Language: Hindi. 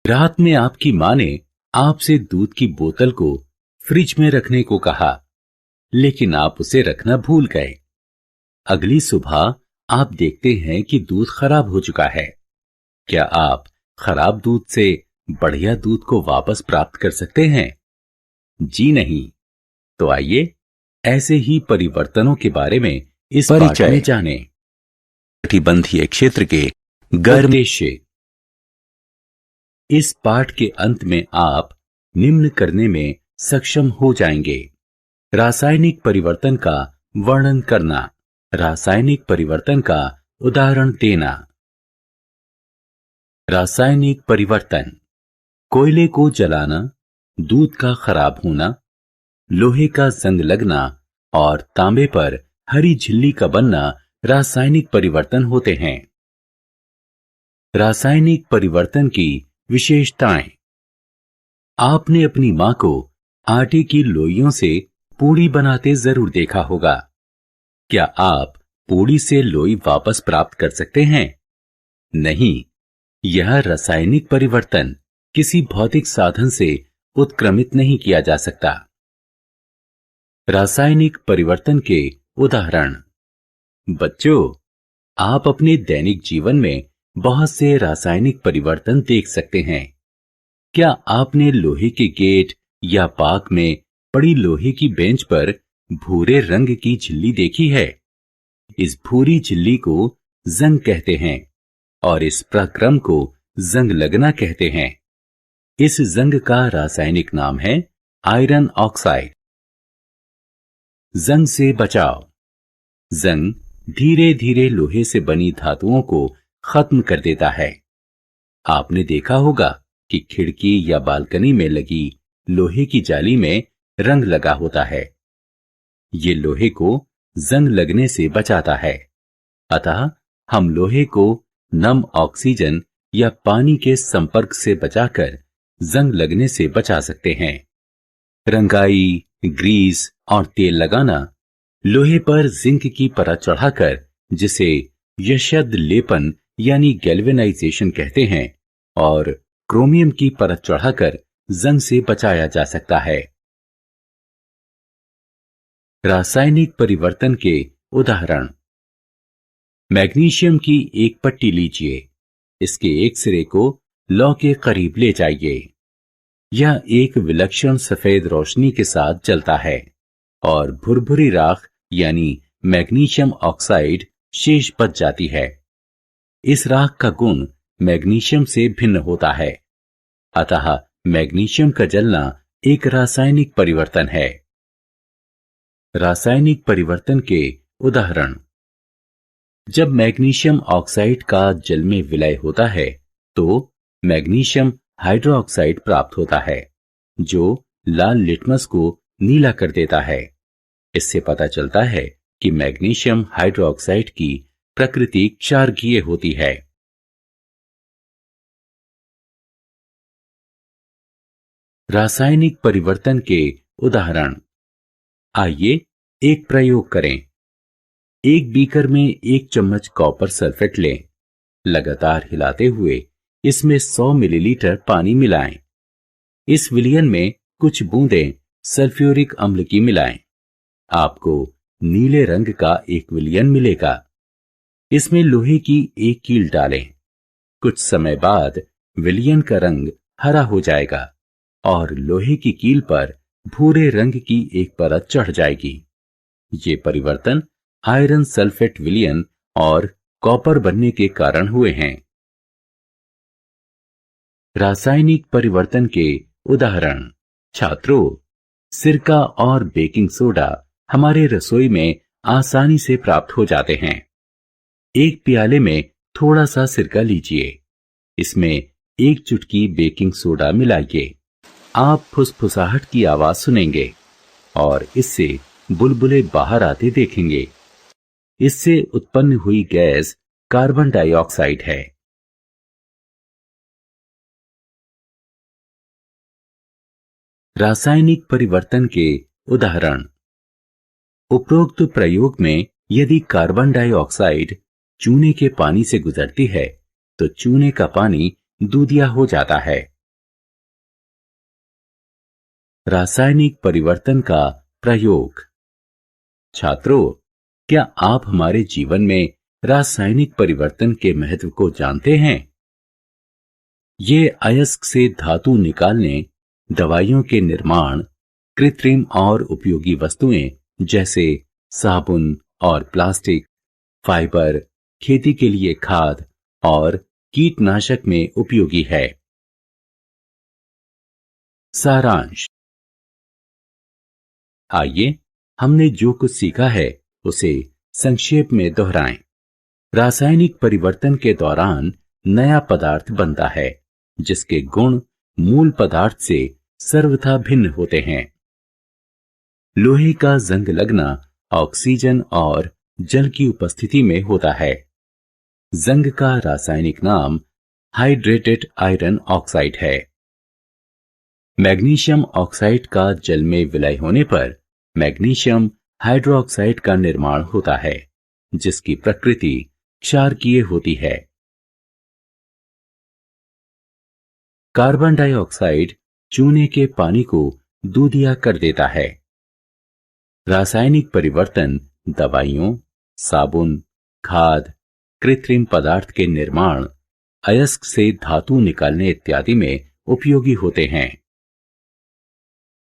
रात में आपकी माँ ने आपसे दूध की बोतल को फ्रिज में रखने को कहा, लेकिन आप उसे रखना भूल गए। अगली सुबह आप देखते हैं कि दूध खराब हो चुका है। क्या आप खराब दूध से बढ़िया दूध को वापस प्राप्त कर सकते हैं? जी नहीं। तो आइए ऐसे ही परिवर्तनों के बारे में इस पाठ में जानें। कटिबंधीय क्षेत्र के गर्म उद्देश्य। इस पाठ के अंत में आप निम्न करने में सक्षम हो जाएंगे: रासायनिक परिवर्तन का वर्णन करना, रासायनिक परिवर्तन का उदाहरण देना। रासायनिक परिवर्तन: कोयले को जलाना, दूध का खराब होना, लोहे का जंग लगना और तांबे पर हरी झिल्ली का बनना रासायनिक परिवर्तन होते हैं। रासायनिक परिवर्तन की विशेषताएं। आपने अपनी मां को आटे की लोइयों से पूड़ी बनाते जरूर देखा होगा। क्या आप पूड़ी से लोई वापस प्राप्त कर सकते हैं? नहीं। यह रासायनिक परिवर्तन किसी भौतिक साधन से उत्क्रमित नहीं किया जा सकता। रासायनिक परिवर्तन के उदाहरण। बच्चों, आप अपने दैनिक जीवन में बहुत से रासायनिक परिवर्तन देख सकते हैं। क्या आपने लोहे के गेट या पार्क में पड़ी लोहे की बेंच पर भूरे रंग की झिल्ली देखी है? इस भूरी झिल्ली को जंग कहते हैं और इस प्रक्रम को जंग लगना कहते हैं। इस जंग का रासायनिक नाम है आयरन ऑक्साइड। जंग से बचाव। जंग धीरे धीरे लोहे से बनी धातुओं को खत्म कर देता है। आपने देखा होगा कि खिड़की या बालकनी में लगी लोहे की जाली में रंग लगा होता है। ये लोहे को जंग लगने से बचाता है। अतः हम लोहे को नम ऑक्सीजन या पानी के संपर्क से बचाकर जंग लगने से बचा सकते हैं। रंगाई, ग्रीस और तेल लगाना। लोहे पर जिंक की परत चढ़ाकर, जिसे यशद लेपन यानी गैल्वेनाइजेशन कहते हैं, और क्रोमियम की परत चढ़ाकर जंग से बचाया जा सकता है। रासायनिक परिवर्तन के उदाहरण। मैग्नीशियम की एक पट्टी लीजिए। इसके एक सिरे को लौ के करीब ले जाइए। यह एक विलक्षण सफेद रोशनी के साथ जलता है और भुरभुरी राख यानी मैग्नीशियम ऑक्साइड शेष बच जाती है। इस राख का गुण मैग्नीशियम से भिन्न होता है, अतः मैग्नीशियम का जलना एक रासायनिक परिवर्तन है। रासायनिक परिवर्तन के उदाहरण। जब मैग्नीशियम ऑक्साइड का जल में विलय होता है तो मैग्नीशियम हाइड्रोक्साइड प्राप्त होता है, जो लाल लिटमस को नीला कर देता है। इससे पता चलता है कि मैग्नीशियम हाइड्रोक्साइड की प्रकृति क्षारकीय होती है। रासायनिक परिवर्तन के उदाहरण। आइए एक प्रयोग करें। एक बीकर में 1 चम्मच कॉपर सल्फेट लें। लगातार हिलाते हुए इसमें 100 मिलीलीटर पानी मिलाएं। इस विलयन में कुछ बूंदें सल्फ्यूरिक अम्ल की मिलाएं। आपको नीले रंग का एक विलयन मिलेगा। इसमें लोहे की एक कील डालें। कुछ समय बाद विलयन का रंग हरा हो जाएगा और लोहे की कील पर भूरे रंग की एक परत चढ़ जाएगी। ये परिवर्तन आयरन सल्फेट विलयन और कॉपर बनने के कारण हुए हैं। रासायनिक परिवर्तन के उदाहरण। छात्रों, सिरका और बेकिंग सोडा हमारे रसोई में आसानी से प्राप्त हो जाते हैं। एक प्याले में थोड़ा सा सिरका लीजिए। इसमें 1 चुटकी बेकिंग सोडा मिलाइए। आप फुसफुसाहट की आवाज सुनेंगे और इससे बुलबुले बाहर आते देखेंगे। इससे उत्पन्न हुई गैस कार्बन डाइऑक्साइड है। रासायनिक परिवर्तन के उदाहरण। उपरोक्त प्रयोग में यदि कार्बन डाइऑक्साइड चूने के पानी से गुजरती है तो चूने का पानी दूधिया हो जाता है रासायनिक परिवर्तन का प्रयोग। छात्रों, क्या आप हमारे जीवन में रासायनिक परिवर्तन के महत्व को जानते हैं? ये अयस्क से धातु निकालने, दवाइयों के निर्माण, कृत्रिम और उपयोगी वस्तुएं जैसे साबुन और प्लास्टिक, फाइबर, खेती के लिए खाद और कीटनाशक में उपयोगी है। सारांश। आइए हमने जो कुछ सीखा है उसे संक्षेप में दोहराएं। रासायनिक परिवर्तन के दौरान नया पदार्थ बनता है जिसके गुण मूल पदार्थ से सर्वथा भिन्न होते हैं। लोहे का जंग लगना ऑक्सीजन और जल की उपस्थिति में होता है। जंग का रासायनिक नाम हाइड्रेटेड आयरन ऑक्साइड है। मैग्नीशियम ऑक्साइड का जल में विलय होने पर मैग्नीशियम हाइड्रोक्साइड का निर्माण होता है, जिसकी प्रकृति क्षारकीय होती है। कार्बन डाइऑक्साइड चूने के पानी को दूधिया कर देता है। रासायनिक परिवर्तन दवाइयों, साबुन, खाद, कृत्रिम पदार्थ के निर्माण, अयस्क से धातु निकालने इत्यादि में उपयोगी होते हैं।